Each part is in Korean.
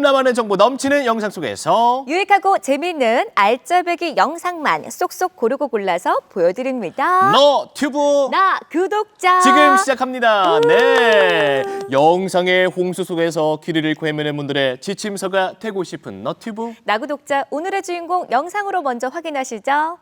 넘나많은 정보 넘치는 영상 속에서 유익하고 재미있는 알짜배기 영상만 쏙쏙 고르고 골라서 보여드립니다. 너튜브 나 구독자. 지금 시작합니다. 네, 영상의 홍수 속에서 길을 잃고 헤매는 분들의 지침서가 되고 싶은 너튜브. 나 구독자 오늘의 주인공 영상으로 먼저 확인하시죠.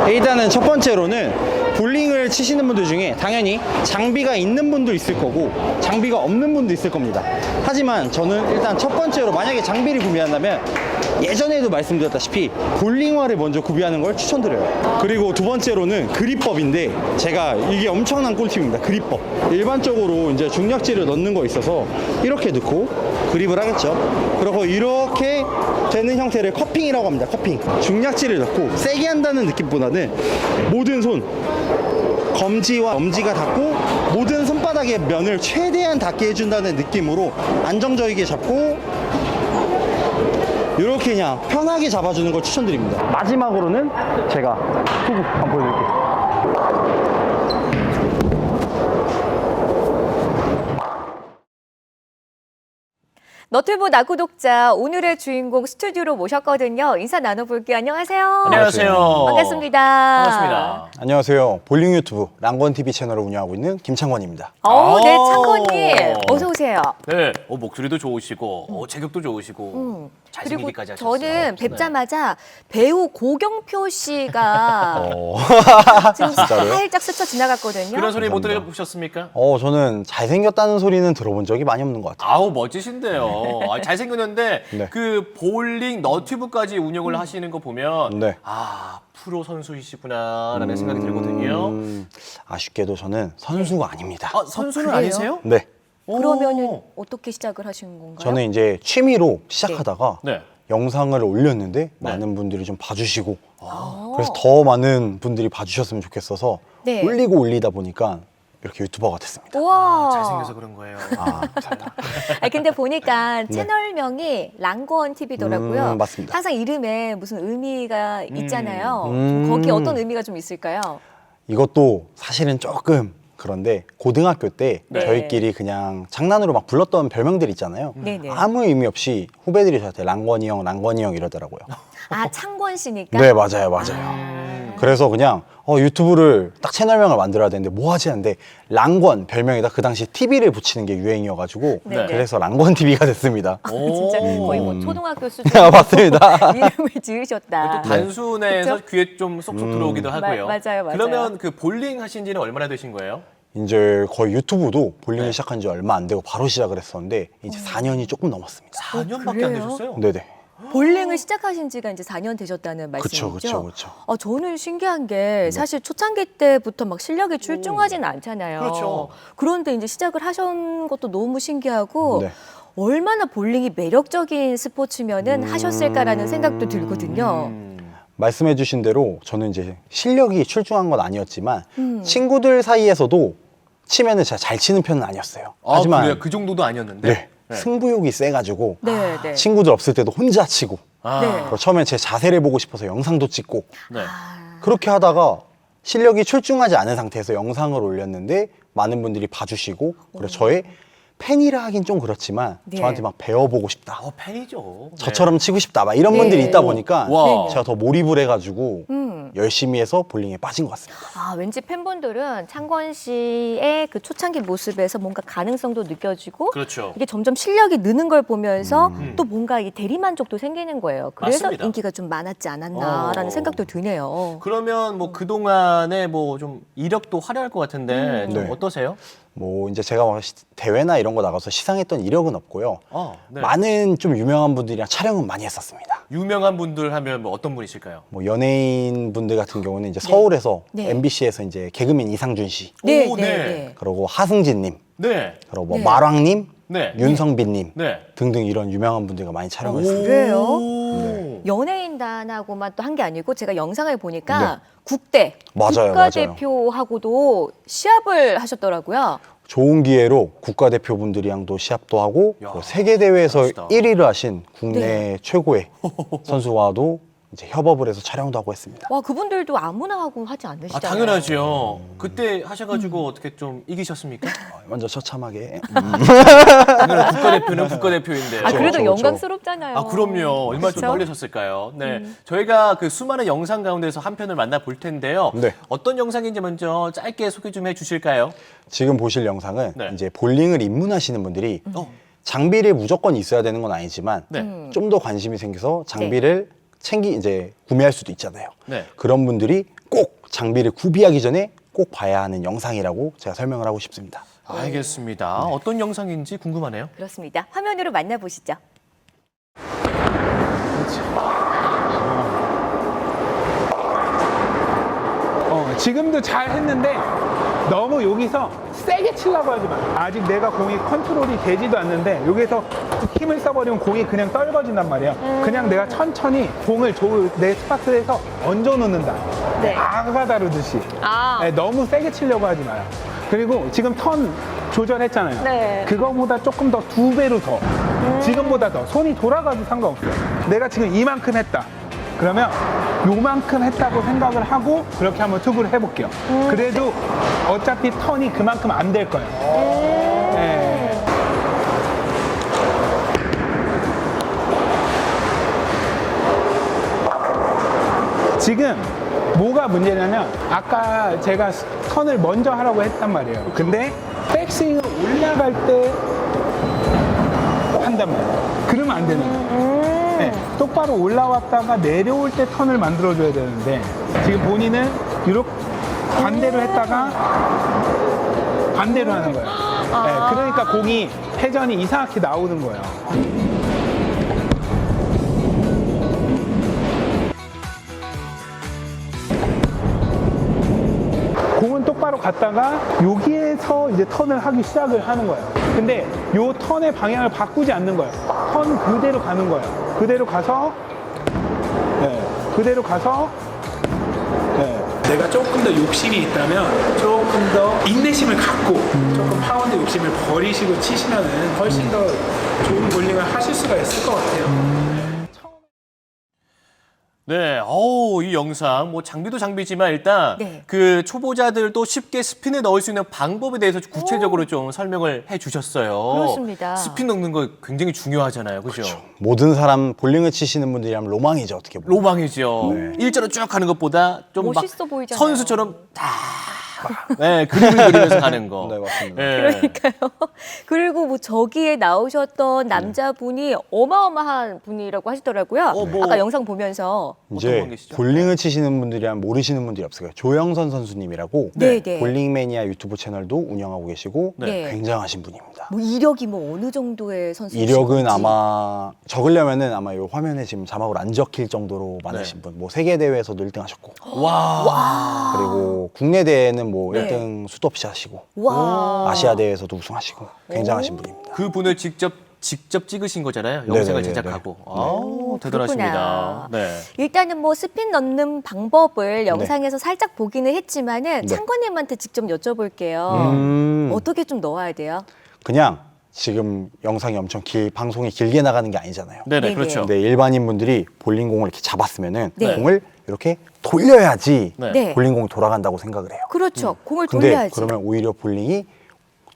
일단은 첫 번째로는 볼링을 치시는 분들 중에 당연히 장비가 있는 분도 있을 거고 장비가 없는 분도 있을 겁니다. 하지만 저는 일단 첫 번째로 만약에 장비를 구비한다면 예전에도 말씀드렸다시피 볼링화를 먼저 구비하는 걸 추천드려요. 그리고 두 번째로는 그립법인데 제가 이게 엄청난 꿀팁입니다. 그립법. 일반적으로 이제 중력지를 넣는 거 있어서 이렇게 넣고 그립을 하겠죠. 그리고 이렇게 되는 형태를 커핑이라고 합니다. 커핑. 중약지를 넣고 세게 한다는 느낌보다는 모든 손, 검지와 엄지가 닿고 모든 손바닥의 면을 최대한 닿게 해준다는 느낌으로 안정적이게 잡고 이렇게 그냥 편하게 잡아주는 걸 추천드립니다. 마지막으로는 제가 투구 한번 보여드릴게요. 너튜브 나 구독자 오늘의 주인공 스튜디오로 모셨거든요. 인사 나눠볼게요. 안녕하세요. 안녕하세요. 반갑습니다. 반갑습니다. 안녕하세요. 볼링 유튜브 랑건TV 채널을 운영하고 있는 김창권입니다. 네, 창건님 어서 오세요. 네, 목소리도 좋으시고 체격도 좋으시고 잘생기기까지 그리고 하셨어요. 저는 뵙자마자 배우 고경표 씨가 지금 살짝 스쳐 지나갔거든요. 그런 소리 못 감사합니다. 들어보셨습니까? 저는 잘생겼다는 소리는 들어본 적이 많이 없는 것 같아요. 아우 멋지신데요. 잘생겼는데 네. 그 볼링 너튜브까지 운영을 하시는 거 보면 네. 프로 선수이시구나라는 생각이 들거든요. 아쉽게도 저는 선수가 아닙니다. 선수는 그래요? 아니세요? 네. 그러면은 어떻게 시작을 하신 건가요? 저는 이제 취미로 시작하다가 네. 영상을 올렸는데 많은 분들이 좀 봐주시고 그래서 더 많은 분들이 봐주셨으면 좋겠어서 네. 올리다 보니까 이렇게 유튜버가 됐습니다. 우와. 잘생겨서 그런 거예요. 감사합니다. 근데 보니까 채널명이 랑건 TV더라고요. 맞습니다. 항상 이름에 무슨 의미가 있잖아요. 거기 어떤 의미가 좀 있을까요? 이것도 사실은 조금 그런데 고등학교 때 네. 저희끼리 그냥 장난으로 막 불렀던 별명들 있잖아요. 네네. 아무 의미 없이 후배들이 저한테 랑건이 형 이러더라고요. 창권 씨니까? 네, 맞아요. 그래서 그냥 유튜브를 딱 채널명을 만들어야 되는데 뭐 하지 하는데 랑건 별명에다 그 당시 TV를 붙이는 게 유행이어가지고 네네. 그래서 랑건 TV가 됐습니다. 진짜 거의 뭐 초등학교 수준 맞습니다. 이름을 지으셨다. 또 단순해서 그쵸? 귀에 좀 쏙쏙 들어오기도 하고요. 맞아요. 그러면 그 볼링 하신 지는 얼마나 되신 거예요? 이제 거의 유튜브도 볼링을 시작한 지 얼마 안 되고 바로 시작을 했었는데 이제 4년이 조금 넘었습니다. 4년밖에 안 그래요? 되셨어요? 네네. 볼링을 시작하신 지가 이제 4년 되셨다는 말씀이죠? 그쵸. 저는 신기한 게 사실 초창기 때부터 막 실력이 출중하진 않잖아요. 그렇죠. 그런데 이제 시작을 하신 것도 너무 신기하고 네. 얼마나 볼링이 매력적인 스포츠면은 하셨을까라는 생각도 들거든요. 말씀해주신 대로 저는 이제 실력이 출중한 건 아니었지만 친구들 사이에서도 치면은 제가 잘 치는 편은 아니었어요. 하지만 그래요? 그 정도도 아니었는데. 네, 승부욕이 세가지고 네. 친구들 없을 때도 혼자 치고 네. 그리고 처음엔 제 자세를 보고 싶어서 영상도 찍고 네. 그렇게 하다가 실력이 출중하지 않은 상태에서 영상을 올렸는데 많은 분들이 봐주시고 그리고 저의 팬이라 하긴 좀 그렇지만 네. 저한테 막 배워보고 싶다. 팬이죠. 저처럼 치고 싶다. 막 이런 네. 분들이 있다 보니까 와. 제가 더 몰입을 해가지고 열심히 해서 볼링에 빠진 것 같습니다. 왠지 팬분들은 창권 씨의 그 초창기 모습에서 뭔가 가능성도 느껴지고 그렇죠. 이게 점점 실력이 느는 걸 보면서 또 뭔가 이 대리만족도 생기는 거예요. 그래서 맞습니다. 인기가 좀 많았지 않았나라는 생각도 드네요. 그러면 뭐 그동안에 뭐 좀 이력도 화려할 것 같은데 좀 네. 어떠세요? 뭐 이제 제가 막 대회나 이런 거 나가서 시상했던 이력은 없고요. 네. 많은 좀 유명한 분들이랑 촬영은 많이 했었습니다. 유명한 분들 하면 뭐 어떤 분이실까요? 뭐 연예인 분들 같은 경우는 이제 서울에서 네. MBC에서 이제 개그맨 이상준 씨, 오, 네. 그리고 하승진님, 네. 그리고 뭐 네. 마랑님, 네. 윤성빈님 네. 등등 이런 유명한 분들과 많이 촬영을 했습니다. 그래요? 오. 연예인단하고만 또 한 게 아니고 제가 영상을 보니까 네. 국대 맞아요. 국가대표하고도 시합을 하셨더라고요. 좋은 기회로 국가대표분들이랑도 시합도 하고 야, 세계 대회에서 멋있다. 1위를 하신 국내 네. 최고의 선수와도 이제 협업을 해서 촬영도 하고 했습니다. 와, 그분들도 아무나 하고 하지 않으시잖아요. 아, 당연하죠. 그때 하셔가지고 어떻게 좀 이기셨습니까? 먼저 처참하게. 당연히 국가대표는 국가대표인데. 아, 그래도 그렇죠. 영광스럽잖아요. 아, 그럼요. 얼마나 좀 그쵸? 떨리셨을까요? 네. 저희가 그 수많은 영상 가운데서 한 편을 만나볼 텐데요. 네. 어떤 영상인지 먼저 짧게 소개 좀 해주실까요? 지금 보실 영상은 네. 이제 볼링을 입문하시는 분들이 장비를 무조건 있어야 되는 건 아니지만 네. 좀 더 관심이 생겨서 장비를 이제 구매할 수도 있잖아요. 네. 그런 분들이 꼭 장비를 구비하기 전에 꼭 봐야 하는 영상이라고 제가 설명을 하고 싶습니다. 알겠습니다. 어떤 영상인지 궁금하네요. 그렇습니다. 화면으로 만나보시죠. 지금도 잘 했는데 너무 여기서 세게 치려고 하지 마. 아직 내가 공이 컨트롤이 되지도 않는데 여기서 힘을 써버리면 공이 그냥 떨궈진단 말이에요. 그냥 내가 천천히 공을 내 스파트에서 얹어 놓는다. 네. 아가 다루듯이. 아. 네, 너무 세게 치려고 하지 마요. 그리고 지금 턴 조절했잖아요. 네. 그거보다 조금 더 2배로 더. 지금보다 더. 손이 돌아가도 상관없어요. 내가 지금 이만큼 했다. 그러면 요만큼 했다고 생각을 하고 그렇게 한번 투구를 해볼게요. 그래도 어차피 턴이 그만큼 안 될 거예요. 네. 지금 뭐가 문제냐면 아까 제가 턴을 먼저 하라고 했단 말이에요. 근데 백스윙을 올라갈 때 한단 말이에요. 그러면 안 되는 거예요. 네, 똑바로 올라왔다가 내려올 때 턴을 만들어줘야 되는데 지금 본인은 이렇게 반대로 했다가 반대로 하는 거예요. 네, 그러니까 공이 회전이 이상하게 나오는 거예요. 공은 똑바로 갔다가 여기에서 이제 턴을 하기 시작을 하는 거예요. 근데 요 턴의 방향을 바꾸지 않는 거예요. 턴 그대로 가는 거예요. 그대로 가서, 네, 그대로 가서, 네. 내가 조금 더 욕심이 있다면 조금 더 인내심을 갖고 조금 파운드 욕심을 버리시고 치시면은 훨씬 더 좋은 볼링을 하실 수가 있을 것 같아요. 네, 이 영상 뭐 장비도 장비지만 일단 네. 그 초보자들도 쉽게 스핀에 넣을 수 있는 방법에 대해서 구체적으로 좀 설명을 해주셨어요. 그렇습니다. 스핀 넣는 거 굉장히 중요하잖아요, 그죠? 모든 사람 볼링을 치시는 분들이라면 로망이죠, 어떻게 보면. 로망이죠. 일자로 쭉 가는 것보다 좀 막 멋있어 보이잖아요. 선수처럼 네, 그림을 그리면서 가는 거. 네, 맞습니다. 네. 그러니까요. 그리고 뭐 저기에 나오셨던 남자분이 어마어마한 분이라고 하시더라고요. 뭐. 아까 영상 보면서. 어떤 이제 관계시죠? 볼링을 치시는 분들이랑 모르시는 분들이 없을 거예요. 조영선 선수님이라고 네, 네. 볼링 매니아 유튜브 채널도 운영하고 계시고 네. 굉장하신 분입니다. 뭐 이력이 뭐 어느 정도의 선수인지. 이력은 아마 적으려면은 아마 이 화면에 지금 자막으로 안 적힐 정도로 많으신 분. 뭐 세계 대회에서도 1등 하셨고 와. 그리고 국내 대회는 뭐 네. 1등 수도 없이 하시고 와. 아시아 대회에서도 우승하시고 굉장하신 분입니다. 그 분을 직접 찍으신 거잖아요. 네네네네. 영상을 제작하고. 대단하십니다. 그렇구나. 네. 일단은 뭐 스핀 넣는 방법을 영상에서 살짝 보기는 했지만은 네. 창건님한테 직접 여쭤볼게요. 어떻게 좀 넣어야 돼요? 그냥 지금 영상이 엄청 방송이 길게 나가는 게 아니잖아요. 네네, 네네. 그렇죠. 근데 일반인분들이 볼링공을 이렇게 잡았으면은 네. 공을 이렇게 돌려야지 네. 네. 볼링공이 돌아간다고 생각을 해요. 그렇죠. 공을 근데 돌려야지. 그러면 오히려 볼링이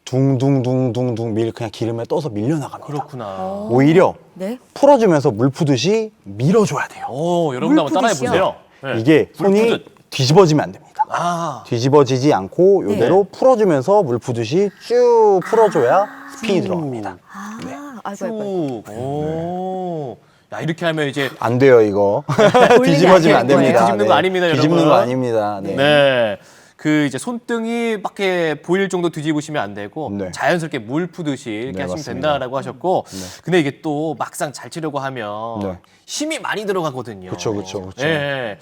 둥둥둥둥둥 그냥 기름에 떠서 밀려나갑니다. 그렇구나. 오히려 네. 풀어주면서 물 푸듯이 밀어줘야 돼요. 여러분 한번 따라해 푸듯이요? 보세요. 네. 이게 손이 푸듯. 뒤집어지면 안 됩니다. 뒤집어지지 않고 이대로 풀어주면서 물 푸듯이 쭉 풀어줘야 스핀이 들어갑니다. 아이고, 아이고. 쭉. 오. 야, 이렇게 하면 이제 안 돼요 이거. 돌리면 뒤집어지면 안 안 되는 됩니다. 거예요. 뒤집는 거 아닙니다, 뒤집는 여러분. 거 아닙니다. 네. 네. 그 이제 손등이 막 이렇게 보일 정도 뒤집으시면 안 되고 네. 자연스럽게 물 푸듯이 이렇게 네, 하시면 맞습니다. 된다라고 하셨고 근데 이게 또 막상 잘 치려고 하면 네. 힘이 많이 들어가거든요. 그쵸. 예.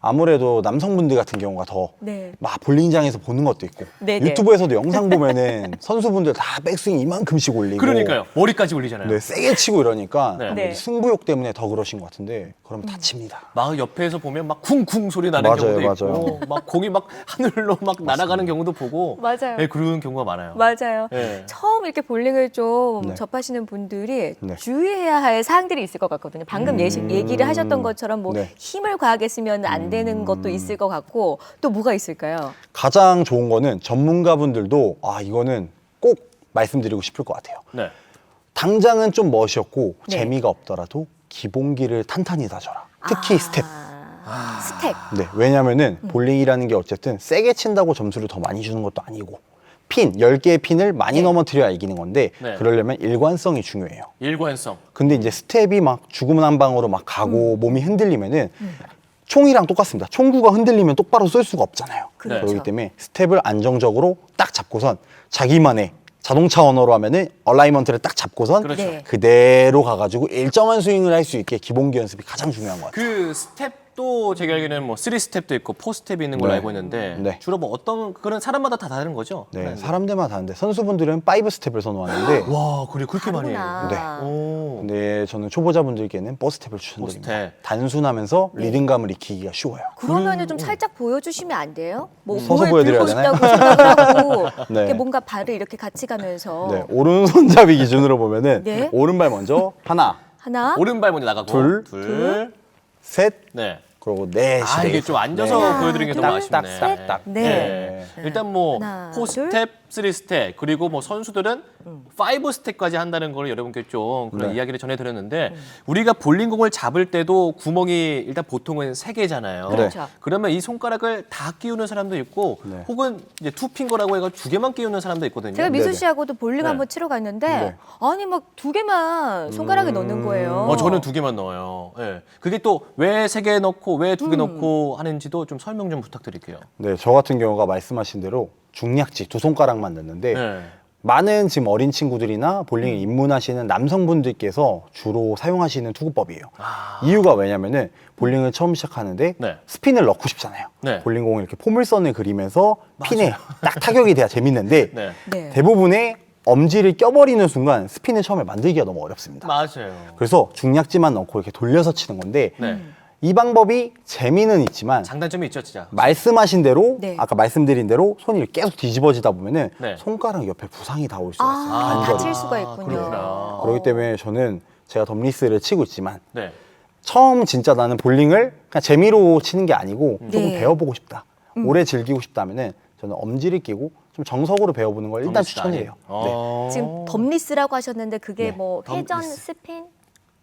아무래도 남성분들 같은 경우가 더 네. 막 볼링장에서 보는 것도 있고 네네. 유튜브에서도 영상 보면은 선수분들 다 백스윙 이만큼씩 올리고 그러니까요. 머리까지 올리잖아요. 네, 세게 치고 이러니까 네. 네. 승부욕 때문에 더 그러신 것 같은데 그러면 다칩니다. 막 옆에서 보면 막 쿵쿵 소리 나는 맞아요, 경우도 맞아요. 있고 막 공이 막 하늘로 막 날아가는 경우도 보고 맞아요. 네, 그런 경우가 많아요. 맞아요. 네. 처음 이렇게 볼링을 좀 네. 접하시는 분들이 네. 주의해야 할 사항들이 있을 것 같거든요. 방금 얘기를 하셨던 것처럼 뭐 네. 힘을 과하게 쓰면 안 되는 것도 있을 것 같고 또 뭐가 있을까요? 가장 좋은 거는 전문가분들도 아 이거는 꼭 말씀드리고 싶을 것 같아요. 네. 당장은 좀 멋이었고 네. 재미가 없더라도 기본기를 탄탄히 다져라. 특히 스텝. 스텝. 네, 왜냐면은 볼링이라는 게 어쨌든 세게 친다고 점수를 더 많이 주는 것도 아니고 핀, 10개의 핀을 많이 네. 넘어뜨려야 이기는 건데 네. 그러려면 일관성이 중요해요. 일관성. 근데 이제 스텝이 막 죽음 한 방으로 막 가고 몸이 흔들리면은 총이랑 똑같습니다. 총구가 흔들리면 똑바로 쏠 수가 없잖아요. 그렇죠. 그렇기 때문에 스텝을 안정적으로 딱 잡고선 자기만의 자동차 언어로 하면은 얼라이먼트를 딱 잡고선 그렇죠. 네. 그대로 가가지고 일정한 스윙을 할 수 있게 기본기 연습이 가장 중요한 것 같아요. 그 스텝도 제가 알기로는 뭐 3스텝도 있고 4스텝이 있는 걸로 네. 알고 있는데 네. 주로 뭐 어떤 그런 사람마다 다 다른 거죠? 네, 사람들마다 다른데 선수분들은 5스텝을 선호하는데 와, 그래 그렇게 많이 해요. 다르구나. 오. 근데 저는 초보자분들께는 4스텝을 추천드립니다. 4스텝. 단순하면서 리듬감을 익히기가 쉬워요. 그러면은 좀 살짝 보여주시면 안 돼요? 뭐 서서 공을 보여드려야 들고 되나요? 싶다고 생각을 하고 네. 이렇게 뭔가 발을 이렇게 같이 가면서 네, 오른손잡이 기준으로 보면은 네. 오른발 먼저 하나, 하나, 오른발 먼저 나가고 둘. 셋, 네. 그리고 넷이 아, 이게 되겠죠. 좀 앉아서 네. 보여드리는 게 하나, 너무 둘, 아쉽네. 셋. 딱. 네. 일단 뭐 하나, 4스텝, 3스텝 그리고 뭐 선수들은 5스텝까지 한다는 걸 여러분께 좀 그런 네. 이야기를 전해드렸는데 우리가 볼링공을 잡을 때도 구멍이 일단 보통은 3개잖아요. 네. 그렇죠. 그러면 이 손가락을 다 끼우는 사람도 있고 네. 혹은 이제 투핑거라고 해서 2개만 끼우는 사람도 있거든요. 제가 미수 네네. 씨하고도 볼링 네. 한번 치러 갔는데 네. 아니 막 2개만 손가락에 넣는 거예요. 저는 2개만 넣어요. 예. 그게 또 왜 3개 넣고 왜 2개 넣고 하는지도 좀 설명 좀 부탁드릴게요. 네, 저 같은 경우가 말씀하신 대로 중략지 2손가락만 넣는데 네. 많은 지금 어린 친구들이나 볼링에 입문하시는 남성분들께서 주로 사용하시는 투구법이에요. 이유가 왜냐면은 볼링을 처음 시작하는데 네. 스핀을 넣고 싶잖아요. 네. 볼링공을 이렇게 포물선을 그리면서 핀에 딱 타격이 돼야 재밌는데 네. 네. 대부분의 엄지를 껴버리는 순간 스핀을 처음에 만들기가 너무 어렵습니다. 맞아요. 그래서 중략지만 넣고 이렇게 돌려서 치는 건데 네. 이 방법이 재미는 있지만 장단점이 있죠, 진짜. 말씀하신 대로 네. 아까 말씀드린 대로 손이 계속 뒤집어지다 보면은 네. 손가락 옆에 부상이 다 올 수가 있어요. 아, 관절이. 다칠 수가 있군요. 그렇구나. 그렇기 때문에 저는 제가 덤리스를 치고 있지만 네. 처음 진짜 나는 볼링을 그냥 재미로 치는 게 아니고 조금 네. 배워보고 싶다. 오래 즐기고 싶다면은 저는 엄지를 끼고 좀 정석으로 배워보는 걸 일단 덤리스도 추천해요. 아니에요. 어. 지금 덤리스라고 하셨는데 그게 네. 뭐 회전 덤리스. 스핀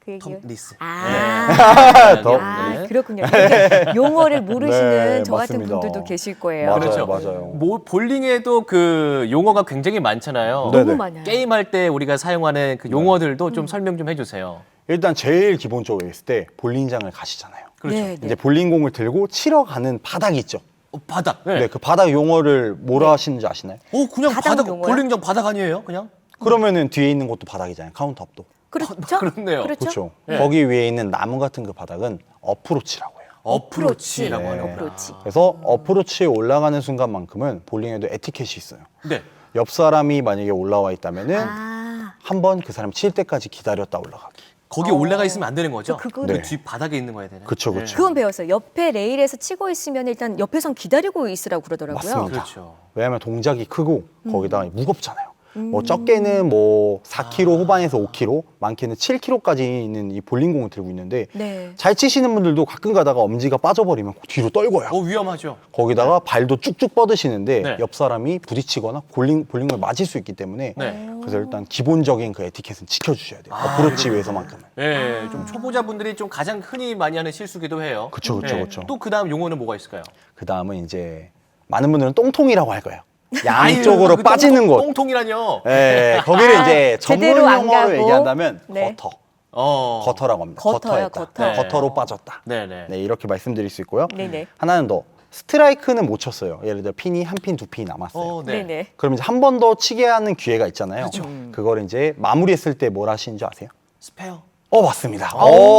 그 얘기요? 덤리스. 아, 덤- 아 그렇군요. 이렇게 용어를 모르시는 네, 저 같은 맞습니다. 분들도 계실 거예요. 맞아요, 그렇죠. 맞아요. 뭐 볼링에도 그 용어가 굉장히 많잖아요. 네. 너무 네네. 많아요. 게임할 때 우리가 사용하는 그 용어들도 좀 설명 좀 해주세요. 일단 제일 기본적으로 있을 때 볼링장을 가시잖아요. 그렇죠. 네, 네. 이제 볼링공을 들고 치러 가는 바닥이 있죠. 바닥. 네, 그 바닥 용어를 뭐라 하시는지 아시나요? 그냥 바닥 바닥, 용어요? 볼링장 바닥 아니에요? 그냥? 그러면은 뒤에 있는 것도 바닥이잖아요. 카운터업도. 그렇죠? 그렇네요. 그렇죠? 그렇죠. 네. 거기 위에 있는 나무 같은 그 바닥은 어프로치라고 해요. 어프로치라고 네. 하는 어프로치. 그래서 어프로치에 올라가는 순간만큼은 볼링에도 에티켓이 있어요. 네. 옆 사람이 만약에 올라와 있다면은 아, 한 번 그 사람 칠 때까지 기다렸다 올라가기. 거기 올라가 있으면 안 되는 거죠? 그거- 네. 그 뒤 바닥에 있는 거야 되네. 그쵸, 그쵸. 그건 배웠어요. 옆에 레일에서 치고 있으면 일단 옆에선 기다리고 있으라고 그러더라고요. 맞습니다. 그렇죠. 왜냐하면 동작이 크고 거기다가 무겁잖아요. 뭐 적게는 뭐 4kg 후반에서 5kg, 많게는 7kg까지 있는 이 볼링공을 들고 있는데 네. 잘 치시는 분들도 가끔 가다가 엄지가 빠져버리면 뒤로 떨궈요. 위험하죠. 거기다가 발도 쭉쭉 뻗으시는데 네. 옆 사람이 부딪히거나 볼링을 맞을 수 있기 때문에 네. 그래서 일단 기본적인 그 에티켓은 지켜주셔야 돼요. 어프로치 위해서만큼은. 예, 좀 초보자분들이 좀 가장 흔히 많이 하는 실수기도 해요. 그쵸, 그쵸, 그쵸. 또 그다음 용어는 뭐가 있을까요? 그 다음은 이제 많은 분들은 똥통이라고 할 거예요. 양쪽으로 그 빠지는 곳. 똥통이라뇨. 예, 거기를 이제 전문 제대로 안 용어로 가고. 얘기한다면 네. 거터. 어. 거터라고 합니다. 거터요, 거터했다. 거터. 거터로 빠졌다. 네네. 네, 이렇게 말씀드릴 수 있고요. 네네. 하나는 더 스트라이크는 못 쳤어요. 예를 들어 핀이 한 핀, 두 핀이 남았어요. 네. 네네. 그럼 이제 한 번 더 치게 하는 기회가 있잖아요. 그쵸. 그걸 이제 마무리했을 때 뭘 하시는지 아세요? 스페어. 맞습니다.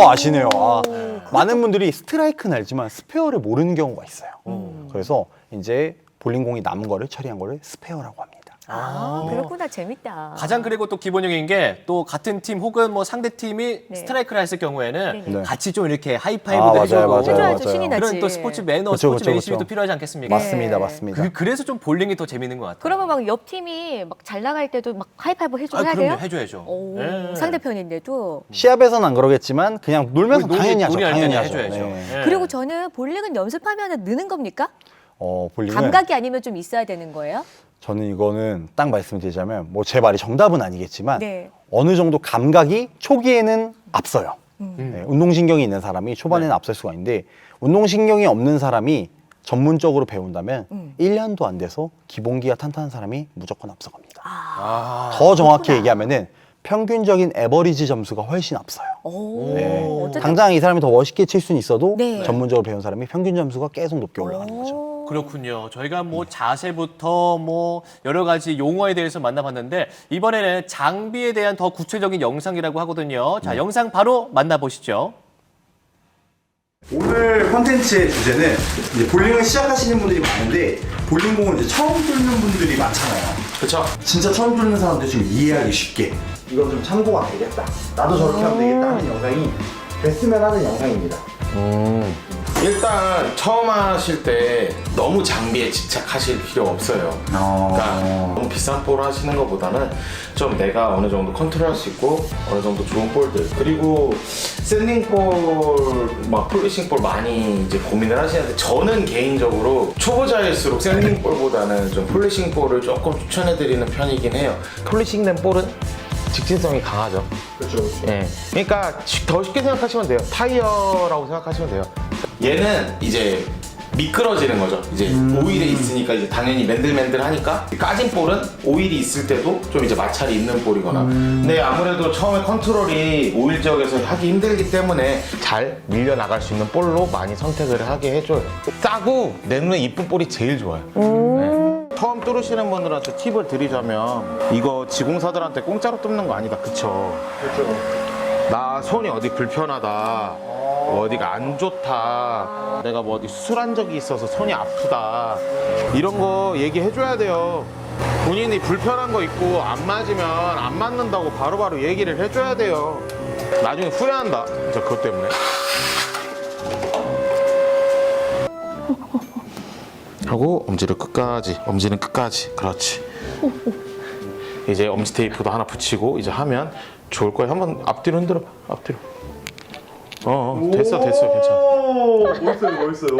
아시네요. 많은 분들이 스트라이크는 알지만 스페어를 모르는 경우가 있어요. 그래서 이제 볼링공이 남은 거를 처리한 거를 스페어라고 합니다. 그렇구나. 재밌다. 가장 그리고 또 기본적인 게 또 같은 팀 혹은 뭐 상대 팀이 네. 스트라이크를 했을 경우에는 네. 같이 좀 이렇게 하이파이브도 맞아요, 해주고 맞아요, 해줘야죠. 신이 나지. 그런 또 스포츠 매너, 그쵸, 스포츠 그쵸, 매니시즘이 그쵸. 또 필요하지 않겠습니까? 맞습니다, 맞습니다. 그래서 좀 볼링이 더 재밌는 것 같아요. 그러면 막 옆 팀이 막 잘 나갈 때도 막 하이파이브 해줘야 그럼요, 돼요? 해줘야죠. 오, 네. 상대편인데도. 시합에서는 안 그러겠지만 그냥 놀면서 당연히 하죠. 놀이할 당연히 때는 하죠. 해줘야죠. 네. 네. 그리고 저는 볼링은 연습하면 느는 겁니까? 볼링은 감각이 아니면 좀 있어야 되는 거예요? 저는 이거는 딱 말씀드리자면 뭐 제 말이 정답은 아니겠지만 네. 어느 정도 감각이 초기에는 앞서요. 네, 운동신경이 있는 사람이 초반에는 앞설 수가 있는데 운동신경이 없는 사람이 전문적으로 배운다면 1년도 안 돼서 기본기가 탄탄한 사람이 무조건 앞서갑니다. 더 정확히 얘기하면은 평균적인 에버리지 점수가 훨씬 앞서요. 오, 네. 어쨌든 당장 이 사람이 더 멋있게 칠 수는 있어도 네. 전문적으로 배운 사람이 평균 점수가 계속 높게 올라가는 거죠. 그렇군요. 저희가 뭐 자세부터 뭐 여러 가지 용어에 대해서 만나봤는데 이번에는 장비에 대한 더 구체적인 영상이라고 하거든요. 자, 영상 바로 만나보시죠. 오늘 콘텐츠의 주제는 이제 볼링을 시작하시는 분들이 많은데 볼링공을 이제 처음 뚫는 분들이 많잖아요. 그쵸? 진짜 처음 뚫는 사람들 좀 이해하기 쉽게 이건 좀 참고가 되겠다. 나도 저렇게 하면 되겠다 하는 영상이 됐으면 하는 영상입니다. 일단 처음 하실 때 너무 장비에 집착하실 필요 없어요. 그러니까 너무 비싼 볼 하시는 것보다는 좀 내가 어느 정도 컨트롤할 수 있고 어느 정도 좋은 볼들 그리고 샌딩볼, 막 폴리싱볼 많이 이제 고민을 하시는데 저는 개인적으로 초보자일수록 샌딩볼보다는 좀 폴리싱볼을 조금 추천해드리는 편이긴 해요. 폴리싱된 볼은 직진성이 강하죠. 그렇죠. 예. 그러니까 더 쉽게 생각하시면 돼요. 타이어라고 생각하시면 돼요. 얘는 이제 미끄러지는 거죠. 이제 오일에 있으니까 이제 당연히 맨들맨들하니까 까진 볼은 오일이 있을 때도 좀 이제 마찰이 있는 볼이거나. 근데 아무래도 처음에 컨트롤이 오일 지역에서 하기 힘들기 때문에 잘 밀려 나갈 수 있는 볼로 많이 선택을 하게 해줘요. 싸고 내 눈에 이쁜 볼이 제일 좋아요. 네. 처음 뚫으시는 분들한테 팁을 드리자면 이거 지공사들한테 공짜로 뚫는 거 아니다. 그쵸? 나 손이 어디 불편하다. 어디가 안 좋다. 내가 뭐 어디 수술한 적이 있어서 손이 아프다. 이런 거 얘기해줘야 돼요. 본인이 불편한 거 있고 안 맞으면 안 맞는다고 바로바로 얘기를 해줘야 돼요. 나중에 후회한다. 진짜 그것 때문에. 하고 엄지를 끝까지, 엄지는 끝까지. 그렇지. 이제 엄지 테이프도 하나 붙이고 이제 하면 좋을 거예요. 한번 앞뒤로 흔들어. 앞뒤로. 됐어, 괜찮아. 멋있어요.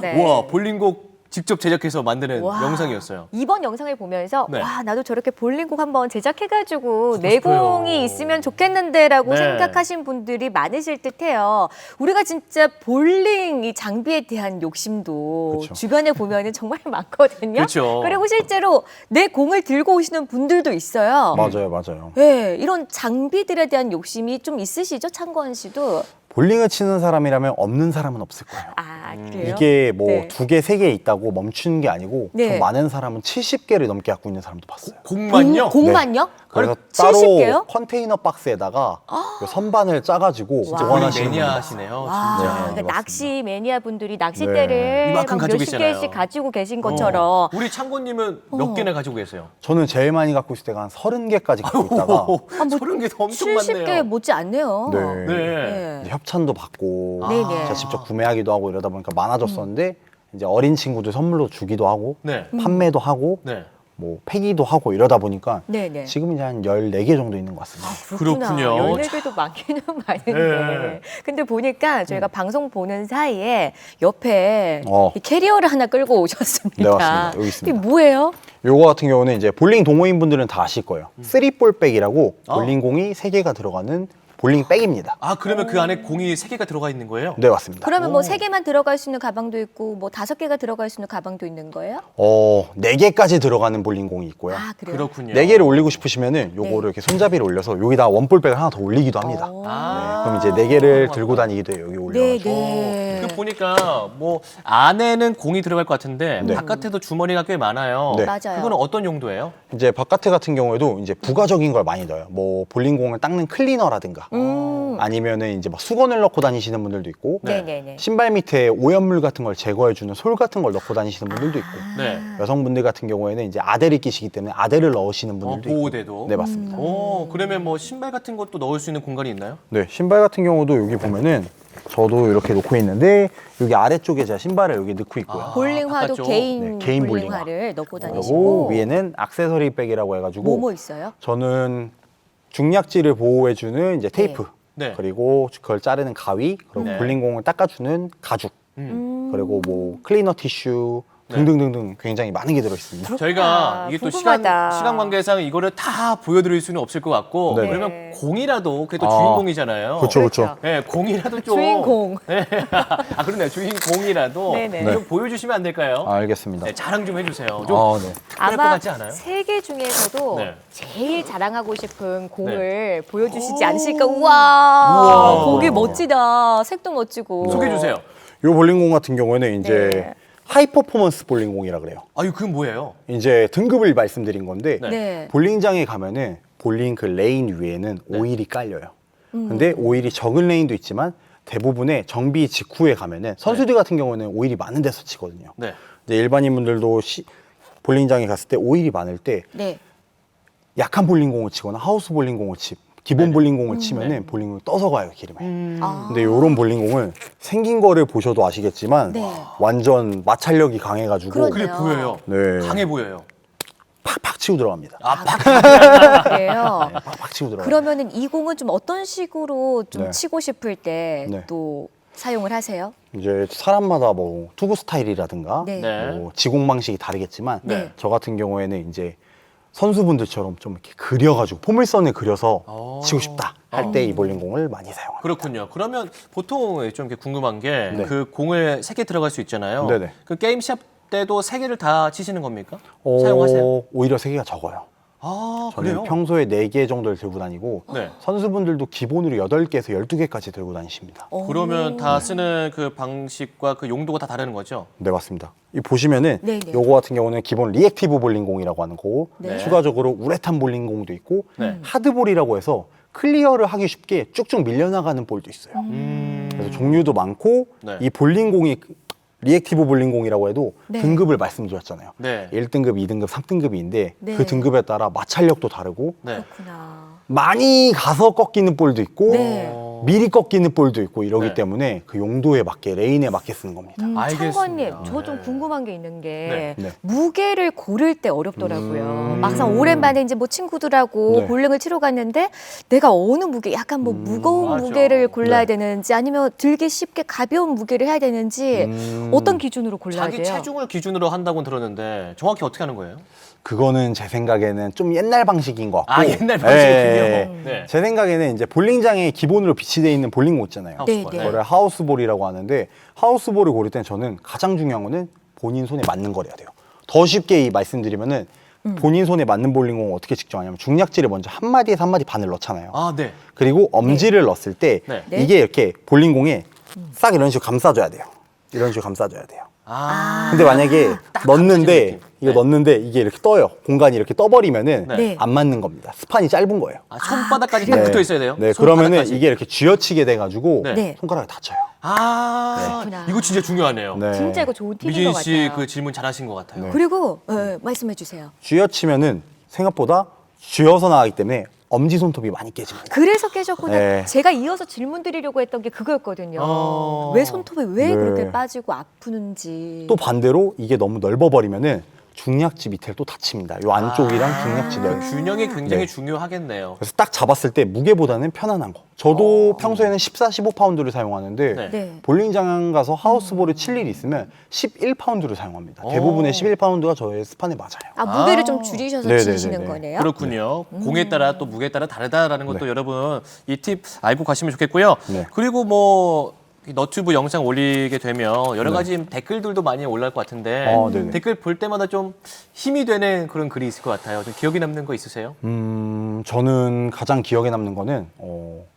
네. 우와, 볼링곡 직접 제작해서 만드는 와. 영상이었어요. 이번 영상을 보면서 네. 와 나도 저렇게 볼링곡 한번 제작해가지고 하고 내공이 싶어요. 있으면 좋겠는데라고 네. 생각하신 분들이 많으실 듯해요. 우리가 진짜 볼링 이 장비에 대한 욕심도 그쵸. 주변에 보면은 정말 많거든요. 그쵸. 그리고 실제로 내 공을 들고 오시는 분들도 있어요. 맞아요. 네, 이런 장비들에 대한 욕심이 좀 있으시죠, 창건 씨도? 볼링을 치는 사람이라면 없는 사람은 없을 거예요. 아 그래요? 이게 뭐 네. 2개, 3개 있다고 멈추는 게 아니고 네. 좀 많은 사람은 70개를 넘게 갖고 있는 사람도 봤어요. 공만요? 공만요? 그래서 아니, 따로 70개요? 컨테이너 박스에다가 그 선반을 짜가지고 와. 볼링 보관하시는 분들 매니아시네요, 와, 진짜. 그러니까 맞습니다. 낚시 매니아 분들이 낚싯대를 이만큼 막 가지고 몇십 있잖아요. 개씩 가지고 계신 것처럼 우리 창곤님은 몇 개나 가지고 계세요? 저는 제일 많이 갖고 있을 때가 한 30개까지 갖고 있다가 뭐 30개 더 엄청 70개 많네요. 못지 않네요. 네. 네. 네. 이제 협찬도 받고 네네. 제가 직접 구매하기도 하고 이러다 보니까 많아졌었는데 이제 어린 친구들 선물로 주기도 하고 네. 판매도 하고 네. 뭐 폐기도 하고 이러다 보니까 네네. 지금 이제 한 14개 정도 있는 것 같습니다. 그렇군요. 14개도 많기는 많은데. 네. 근데 보니까 저희가 방송 보는 사이에 옆에 어. 이 캐리어를 하나 끌고 오셨습니다. 네, 맞습니다. 여기 있습니다. 이게 뭐예요? 요거 같은 경우는 이제 볼링 동호인 분들은 다 아실 거예요. 쓰리볼백이라고 어. 볼링공이 3개가 들어가는 볼링 백입니다. 아, 그러면 그 안에 공이 3개가 들어가 있는 거예요? 네, 맞습니다. 그러면 뭐 3개만 들어갈 수 있는 가방도 있고 뭐 5개가 들어갈 수 있는 가방도 있는 거예요? 4개까지 들어가는 볼링공이 있고요. 아, 그래요? 그렇군요. 4개를 올리고 싶으시면은 요거를 네. 이렇게 손잡이를 올려서 여기다 원볼백을 하나 더 올리기도 합니다. 오. 아. 그럼 이제 4개를 들고 다니기도 해요. 여기 올려가지고. 네. 그 보니까 뭐 안에는 공이 들어갈 것 같은데 네. 바깥에도 주머니가 꽤 많아요. 네. 맞아요. 그거는 어떤 용도예요? 이제 바깥에 같은 경우에도 이제 부가적인 걸 많이 넣어요. 뭐 볼링공을 닦는 클리너라든가 아니면은 이제 막 수건을 넣고 다니시는 분들도 있고 네네네. 신발 밑에 오염물 같은 걸 제거해주는 솔 같은 걸 넣고 다니시는 분들도 있고 네. 여성분들 같은 경우에는 이제 아대를 끼시기 때문에 아대를 넣으시는 분들도 있고 보호대도. 네, 맞습니다. 그러면 뭐 신발 같은 것도 넣을 수 있는 공간이 있나요? 네, 신발 같은 경우도 여기 보면은 저도 이렇게 놓고 있는데 여기 아래쪽에 제가 신발을 여기 넣고 있고요. 볼링화도 바깥쪽. 개인, 네, 개인 볼링화를 넣고 그리고 다니시고 위에는 액세서리 백이라고 해가지고 뭐 있어요? 저는 중약지를 보호해주는 이제 테이프 네. 그리고 그걸 자르는 가위 그리고 네. 볼링공을 닦아주는 가죽 그리고 뭐 클리너 티슈 등등등등 굉장히 많은 게 들어있습니다. 저희가 이게 또 시간 궁금하다. 관계상 이거를 다 보여드릴 수는 없을 것 같고 네. 그러면 공이라도 그래도 아, 주인공이잖아요. 그렇죠, 그렇죠. 네, 공이라도 좀 주인공. 네. 아, 그러네요. 주인공이라도 네네. 좀 보여주시면 안 될까요? 알겠습니다. 네, 자랑 좀 해주세요. 좀 네. 특별할 것 아마 같지 않아요? 3개 중에서도 네. 제일 자랑하고 싶은 공을 보여주시지 않으실까? 우와, 공이 멋지다. 색도 멋지고. 소개해 주세요. 이 볼링공 같은 경우에는 이제 네. 하이 퍼포먼스 볼링공이라 그래요. 아유, 그건 뭐예요? 이제 등급을 말씀드린 건데 네. 네. 볼링장에 가면은 볼링 그 레인 위에는 오일이 깔려요. 근데 오일이 적은 레인도 있지만 대부분의 정비 직후에 가면은 선수들 같은 경우는 오일이 많은 데서 치거든요. 네. 근데 일반인분들도 볼링장에 갔을 때 오일이 많을 때 네. 약한 볼링공을 치거나 하우스 볼링공을 기본 볼링공을 치면은 볼링공이 떠서 가요, 기름에. 아. 근데 요런 볼링공은 생긴 거를 보셔도 아시겠지만 네. 완전 마찰력이 강해가지고 그러네요. 그래 보여요. 네. 강해 보여요. 팍팍 치고 들어갑니다. 그래요. 팍팍 치고 들어갑니다. 그러면은 이 공은 좀 어떤 식으로 좀 네. 치고 싶을 때 네. 또 사용을 하세요? 이제 사람마다 뭐 투구 스타일이라든가 네. 네. 뭐 지공 방식이 다르겠지만 네. 저 같은 경우에는 이제 선수분들처럼 좀 이렇게 그려가지고 포물선을 그려서 치고 싶다 할 때 이 볼링공을 많이 사용합니다. 그렇군요. 그러면 보통 좀 이렇게 궁금한 게 네. 그 공을 3개 들어갈 수 있잖아요. 네네. 그 게임 시합 때도 3개를 다 치시는 겁니까? 사용하세요? 오히려 3개가 적어요. 아, 저는 그래요? 평소에 4개 정도를 들고 다니고 네. 선수분들도 기본으로 8개에서 12개까지 들고 다니십니다. 그러면 다 쓰는 그 방식과 그 용도가 다 다른 거죠? 네, 맞습니다. 이 보시면은 네네. 요거 같은 경우는 기본 리액티브 볼링공이라고 하는 거고 네. 추가적으로 우레탄 볼링공도 있고 네. 하드볼이라고 해서 클리어를 하기 쉽게 쭉쭉 밀려나가는 볼도 있어요. 그래서 종류도 많고 네. 이 볼링공이 리액티브 볼링공이라고 해도 네. 등급을 말씀드렸잖아요. 네. 1등급, 2등급, 3등급인데 네. 그 등급에 따라 마찰력도 다르고 네. 그렇구나. 많이 가서 꺾이는 볼도 있고 네. 미리 꺾이는 볼도 있고 이러기 네. 때문에 그 용도에 맞게 레인에 맞게 쓰는 겁니다. 알겠습니다. 창건님, 저 좀 네. 궁금한 게 있는 게 네. 네. 무게를 고를 때 어렵더라고요. 막상 오랜만에 이제 뭐 친구들하고 네. 볼링을 치러 갔는데 내가 어느 무게, 약간 뭐 무거운 맞아. 무게를 골라야 네. 되는지 아니면 들기 쉽게 가벼운 무게를 해야 되는지 어떤 기준으로 골라야 자기 돼요? 체중을 기준으로 한다고 들었는데 정확히 어떻게 하는 거예요? 그거는 제 생각에는 좀 옛날 방식인 것 같고. 아, 옛날 방식이군요. 네. 제 생각에는 이제 볼링장에 기본으로 비치되어 있는 볼링공 있잖아요. 네, 하우스볼. 네. 그거를 하우스볼이라고 하는데 하우스볼을 고를 땐 저는 가장 중요한 거는 본인 손에 맞는 거래야 돼요. 더 쉽게 말씀드리면은 본인 손에 맞는 볼링공을 어떻게 측정하냐면 중약지를 먼저 한 마디에서 한 마디 반을 넣잖아요. 아, 네. 그리고 엄지를 넣었을 때 네. 네. 이게 이렇게 볼링공에 싹 이런 식으로 감싸줘야 돼요. 이런 식으로 감싸줘야 돼요. 아, 근데 만약에 딱 넣는데 느낌. 이거 네. 넣는데 이게 이렇게 떠요. 공간이 이렇게 떠버리면은 네. 안 맞는 겁니다. 스판이 짧은 거예요. 아, 손바닥까지 딱 붙어 있어야 돼요? 네, 그러면은 손바닥까지. 이게 이렇게 쥐어치게 돼가지고 네. 네. 손가락이 다쳐요. 아, 그렇구나. 이거 진짜 중요하네요. 네. 진짜 이거 좋은 팁인 미진 것 씨 같아요. 그 질문 잘하신 것 같아요. 네. 그리고 말씀해 주세요. 쥐어치면은 생각보다 쥐어서 나가기 때문에 엄지 손톱이 많이 깨집니다. 그래서 깨졌구나. 네. 제가 이어서 질문 드리려고 했던 게 그거였거든요. 왜 손톱이 왜 네. 그렇게 빠지고 아프는지. 또 반대로 이게 너무 넓어버리면은 중략지 밑에를 또 다칩니다. 요 안쪽이랑 중략지 내. 균형이 굉장히 네. 중요하겠네요. 그래서 딱 잡았을 때 무게보다는 편안한 거. 저도 평소에는 14, 15파운드를 사용하는데 네. 네. 볼링장 가서 하우스볼을 칠 일이 있으면 11파운드를 사용합니다. 대부분의 11파운드가 저의 스판에 맞아요. 아, 무게를 좀 줄이셔서 네네네네. 치시는 거네요. 그렇군요. 공에 따라 또 무게에 따라 다르다라는 것도 네. 여러분 이 팁 알고 가시면 좋겠고요. 네. 그리고 뭐 너튜브 영상 올리게 되면 여러 가지 댓글들도 많이 올라올 것 같은데 네네. 댓글 볼 때마다 좀 힘이 되는 그런 글이 있을 것 같아요. 좀 기억에 남는 거 있으세요? 저는 가장 기억에 남는 거는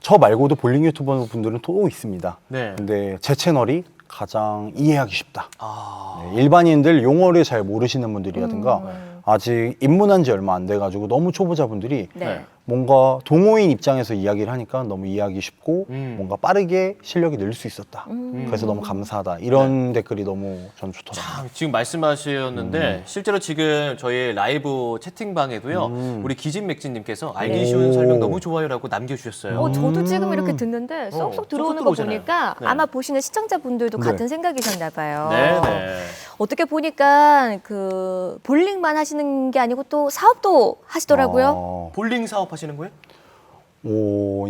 저 말고도 볼링 유튜버 분들은 또 있습니다. 네. 근데 제 채널이 가장 이해하기 쉽다. 아, 네, 일반인들 용어를 잘 모르시는 분들이라든가 아직 입문한 지 얼마 안 돼가지고 너무 초보자분들이 네. 뭔가 동호인 입장에서 이야기를 하니까 너무 이해하기 쉽고 뭔가 빠르게 실력이 늘 수 있었다. 그래서 너무 감사하다. 이런 댓글이 너무 전 좋더라고요. 참 지금 말씀하셨는데 실제로 지금 저희 라이브 채팅방에도요. 우리 기진맥진님께서 알기 쉬운 오. 설명 너무 좋아요라고 남겨주셨어요. 저도 지금 이렇게 듣는데 쏙쏙 들어오는 쏙쏙 거 들어오잖아요. 보니까 네. 아마 보시는 시청자분들도 네. 같은 생각이셨나 봐요. 네네. 어떻게 보니까 그 볼링만 하시는 게 아니고 또 사업도 하시더라고요. 볼링 사업 하시는 거예요?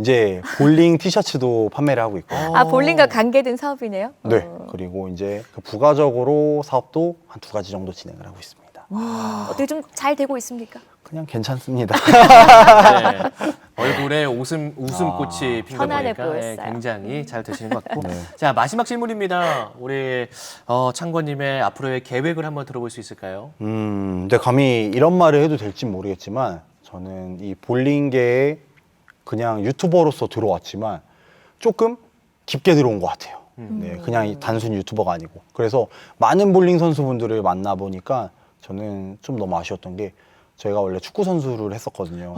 이제 볼링 티셔츠도 판매를 하고 있고. 아, 볼링과 관계된 사업이네요. 네. 그리고 이제 그 부가적으로 사업도 한 2가지 정도 진행을 하고 있습니다. 어떻게 좀 잘 되고 있습니까? 그냥 괜찮습니다. 네. 얼굴에 웃음꽃이 핀 거 편안해 보니까 보였어요. 굉장히 잘 되시는 것 같고. 네. 자, 마지막 질문입니다. 우리 창권님의 앞으로의 계획을 한번 들어볼 수 있을까요? 근데 감히 이런 말을 해도 될지 모르겠지만 저는 이 볼링계에 그냥 유튜버로서 들어왔지만 조금 깊게 들어온 것 같아요. 네, 그냥 단순 유튜버가 아니고. 그래서 많은 볼링 선수분들을 만나보니까 저는 좀 너무 아쉬웠던 게 저희가 원래 축구 선수를 했었거든요.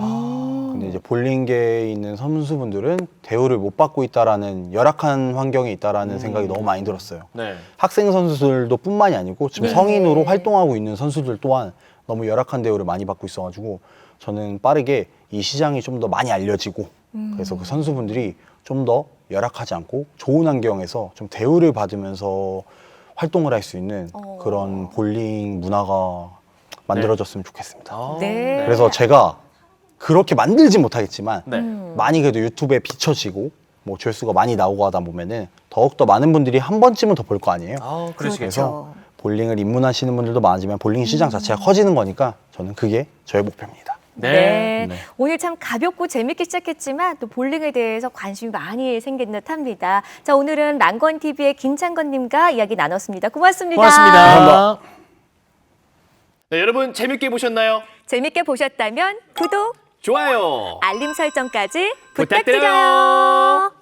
근데 이제 볼링계에 있는 선수분들은 대우를 못 받고 있다라는 열악한 환경에 있다라는 생각이 너무 많이 들었어요. 네. 학생 선수들도 뿐만이 아니고 지금 네. 성인으로 활동하고 있는 선수들 또한 너무 열악한 대우를 많이 받고 있어가지고 저는 빠르게 이 시장이 좀 더 많이 알려지고 그래서 그 선수분들이 좀 더 열악하지 않고 좋은 환경에서 좀 대우를 받으면서 활동을 할 수 있는 그런 볼링 문화가 만들어졌으면 좋겠습니다. 아, 네. 그래서 제가 그렇게 만들진 못하겠지만 네. 많이 그래도 유튜브에 비춰지고 뭐 조회수가 많이 나오고 하다 보면은 더욱더 많은 분들이 한 번쯤은 더 볼 거 아니에요. 아, 그러시겠죠. 그래서 볼링을 입문하시는 분들도 많아지면 볼링 시장 자체가 커지는 거니까 저는 그게 저의 목표입니다. 네. 네. 오늘 참 가볍고 재밌게 시작했지만 또 볼링에 대해서 관심이 많이 생긴 듯합니다. 자, 오늘은 랑건TV의 김창건님과 이야기 나눴습니다. 고맙습니다. 고맙습니다. 감사합니다. 네, 여러분 재밌게 보셨나요? 재밌게 보셨다면 구독, 좋아요. 알림 설정까지 부탁드려요. 부탁드려요.